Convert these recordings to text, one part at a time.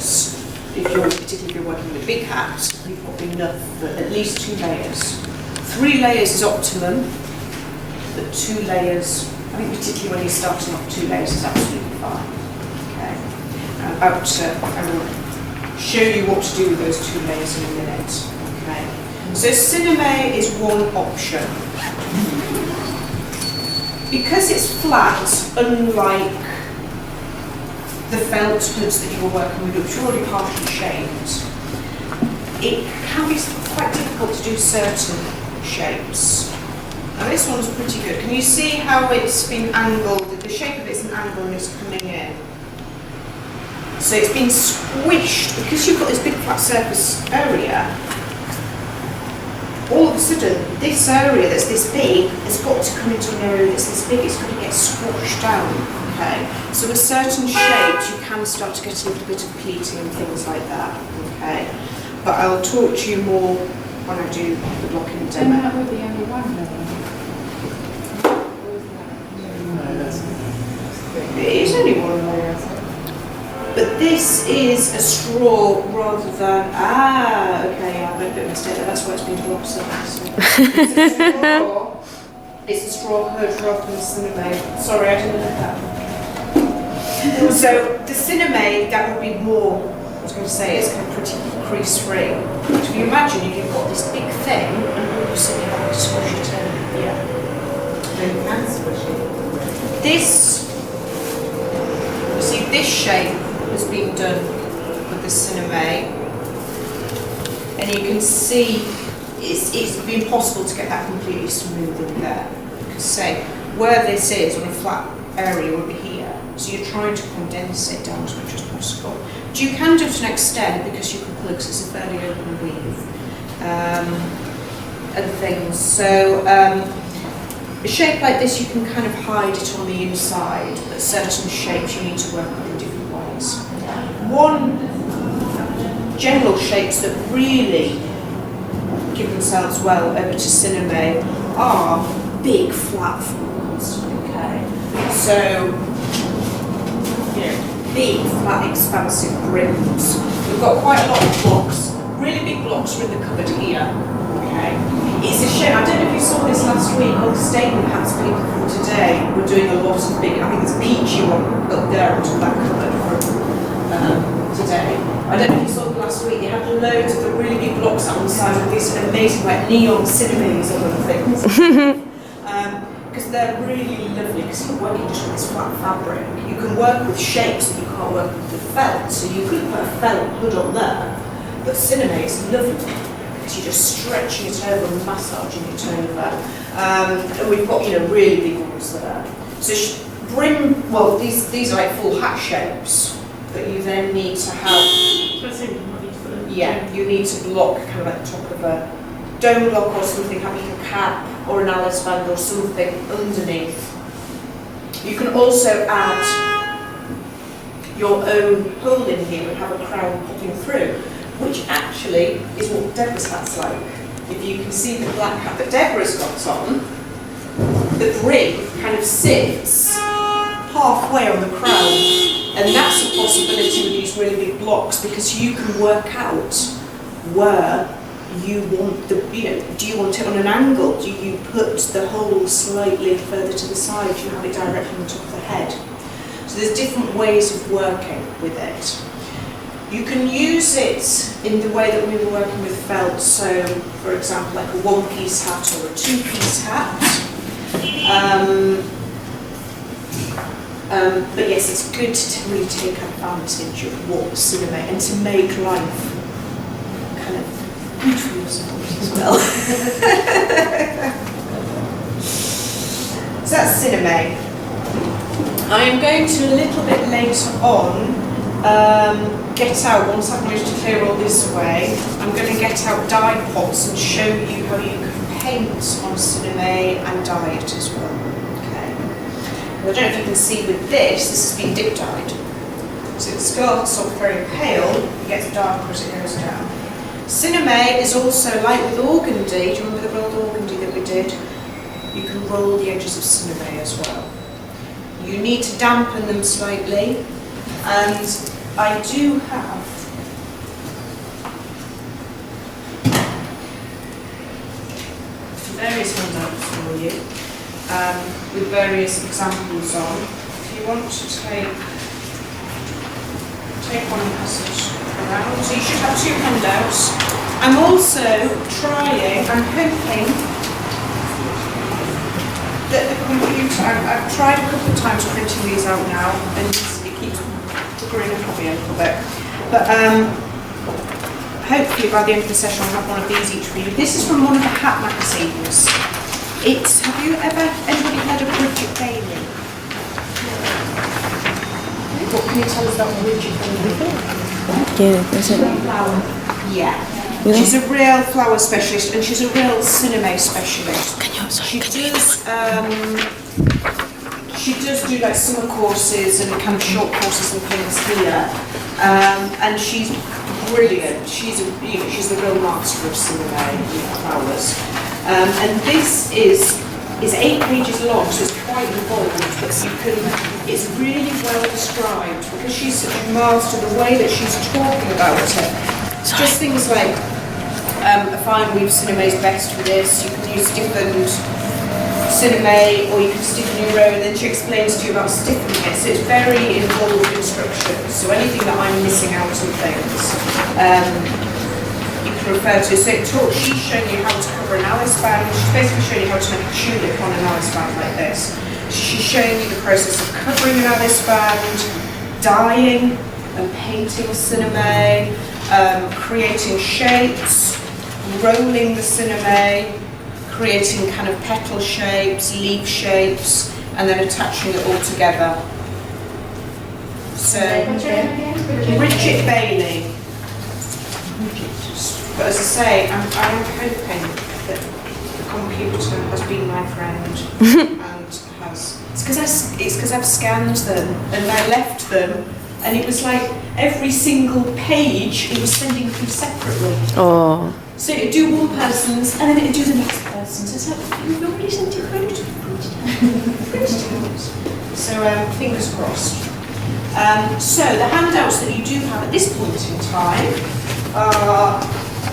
surface. Particularly if you're working with a big hat, you've got enough for at least 2 layers. 3 layers is optimum, but 2 layers, I think particularly when you're starting off, 2 layers is absolutely fine. Okay. I will show you what to do with those 2 layers in a minute. Okay. So sinamay is one option. Because it's flat, unlike the felt hoods that you were working with, which are already partially shaped, it can be quite difficult to do certain shapes. Now this one's pretty good. Can you see how it's been angled? The shape of it's an angle and it's coming in. So it's been squished, because you've got this big flat surface area. All of a sudden, this area that's this big has got to come into an area that's this big. It's going to get squashed down. Okay, so with certain shapes you can start to get a little bit of pleating and things like that. Okay, but I'll talk to you more when I do the blocking demo. And that would be only one level. It is only one layer, but this is a straw rather than okay. I made a bit of a mistake there. That's why it's been blocked so it's a straw hood rather than sinamay. Sorry, I didn't know that. So the sinamay, that would be more, I was going to say, it's kind of pretty crease-free. So if you imagine if you've got this big thing and all of a sudden you have to squish it in. Yeah. Then you can squish it. This, you see, this shape has been done with the sinamay, and you can see it's been possible to get that completely smooth in there. Because say, where this is on a flat area would be here. So you're trying to condense it down as much as possible. But you can do it to an extent because you can pull it, because it's a fairly open weave and things. So a shape like this, you can kind of hide it on the inside, but certain shapes you need to work with in different ways. One general shapes that really give themselves well over to sinamay are big flat forms. Okay, so big, flat, expansive brims. We've got quite a lot of blocks. Really big blocks are in the cupboard here. Okay. It's a shame. I don't know if you saw this last week. All the statement hats people from today were doing a lot of big. I think it's a peachy one up there on that cupboard from today. I don't know if you saw them last week. They had loads of the really big blocks on the side with these amazing like neon cinemays and other things. Because they're really lovely, because you're working just with this flat fabric. You can work with shapes that you can't work with the felt, so you could put a felt hood on there, but sinamay is lovely because you're just stretching it over and massaging it over. And we've got really big ones there. So brim, well these are like full hat shapes, but you then need to have, you need to block kind of at the top of a dome block or something, have a little cap or an Alice band or something underneath. You can also add your own hole in here and have a crown popping through, which actually is what Deborah's hat's like. If you can see the black hat that Deborah's got on, the brim kind of sits halfway on the crown, and that's a possibility with these really big blocks, because you can work out where you want do you want it on an angle? Do you put the hole slightly further to the side? Do you have it directly on top of the head? So there's different ways of working with it. You can use it in the way that we were working with felt, so for example like a one-piece hat or a two-piece hat. But yes, it's good to really take advantage of what's sinamay and to make life kind of good for yourselves as well. So that's sinamay. I am going to a little bit later on get out, once I've managed to clear all this away, I'm going to get out dye pots and show you how you can paint on sinamay and dye it as well. Okay. I don't know if you can see with this has been dip dyed. So it starts off very pale, it gets darker as it goes down. Sinamay is also, like with organdy, do you remember the rolled organdy that we did? You can roll the edges of sinamay as well. You need to dampen them slightly, and I do have various handouts for you with various examples on. If you want to take one passage around, so you should have 2 handouts. I'm also I'm hoping that the computer, I've tried a couple of times printing these out now, and it keeps buggering up me a little bit. But hopefully by the end of the session I'll have one of these each for you. This is from one of the hat magazines. Anybody heard of Bridget Bailey? What can you tell us about Bridget Bailey? Yeah, is it? Yeah. Really? She's a real flower specialist, and she's a real sinamay specialist. She does do like summer courses and kind of short courses and things here, and she's brilliant. She's the real master of sinamay flowers, and this is 8 pages long, so it's quite involved. But it's really well described because she's such a master. The way that she's talking about it, just things like a fine weave sinamay is best for this. You can use stiffened sinamay, or you can stiffen your row, and then she explains to you about stiffening it. So it's very involved instructions. So anything that I'm missing out on things, you can refer to. So she's showing you how to cover an Alice band. She's basically showing you how to make a tulip on an Alice band like this. She's showing you the process of covering an Alice band, dyeing and painting sinamay, creating shapes, rolling the sinamay, creating kind of petal shapes, leaf shapes, and then attaching it all together. So, Bridget Bailey. But as I say, I'm hoping that the computer has been my friend and has. It's because I've scanned them and I left them, and it was like every single page it was sending through separately. Oh. So it'd do one person's and then it'd do the next person's. It's like, you've already sent it credit. So fingers crossed. So the handouts that you do have at this point in time are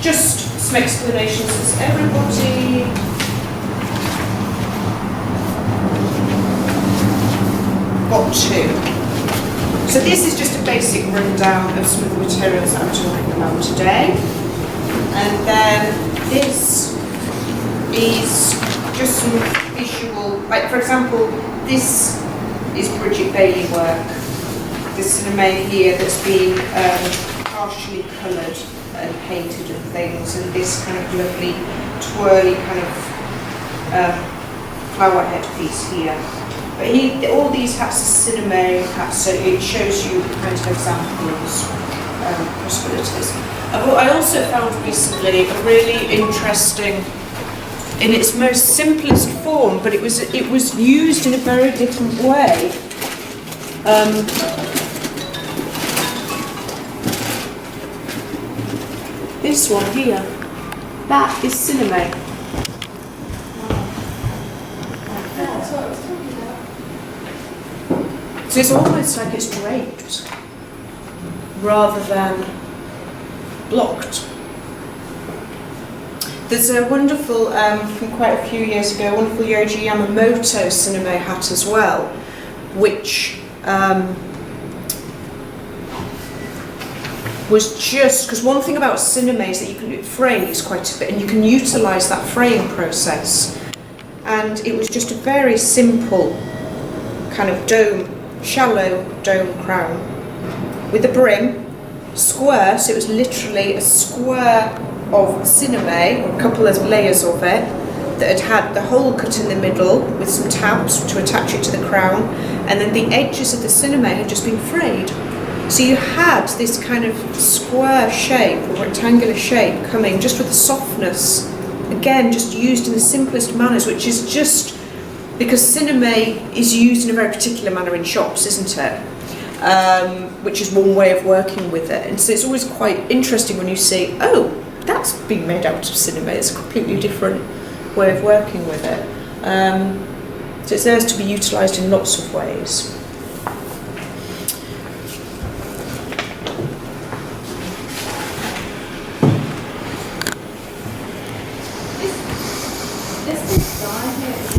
just some explanations. Has everybody got 2? So this is just a basic rundown of some of the materials that I'm talking about today. And then this is just some visual, like for example, this is Bridget Bailey work. This sinamay here that's been partially coloured and painted and things, and this kind of lovely twirly kind of flower headpiece here. But all these hats are sinamay hats, so it shows you kind of examples, possibilities. I also found recently a really interesting, in its most simplest form, but it was used in a very different way. This one here, that is sinamay. That's what I was talking about. So it's almost like it's draped rather than blocked. There's a wonderful, from quite a few years ago, a wonderful Yohji Yamamoto sinamay hat as well, which was just, because one thing about sinamay is that you can frays quite a bit and you can utilise that fraying process. And it was just a very simple kind of dome, shallow dome crown with a brim, square, so it was literally a square of sinamay, or a couple of layers of it, that had the hole cut in the middle with some tabs to attach it to the crown, and then the edges of the sinamay had just been frayed. So you had this kind of square shape, or rectangular shape, coming just with the softness, again just used in the simplest manners, which is just because sinamay is used in a very particular manner in shops, isn't it? Which is one way of working with it. And so it's always quite interesting when you see, oh, that's being made out of sinamay. It's a completely different way of working with it. So it's there to be utilised in lots of ways. This big guy here is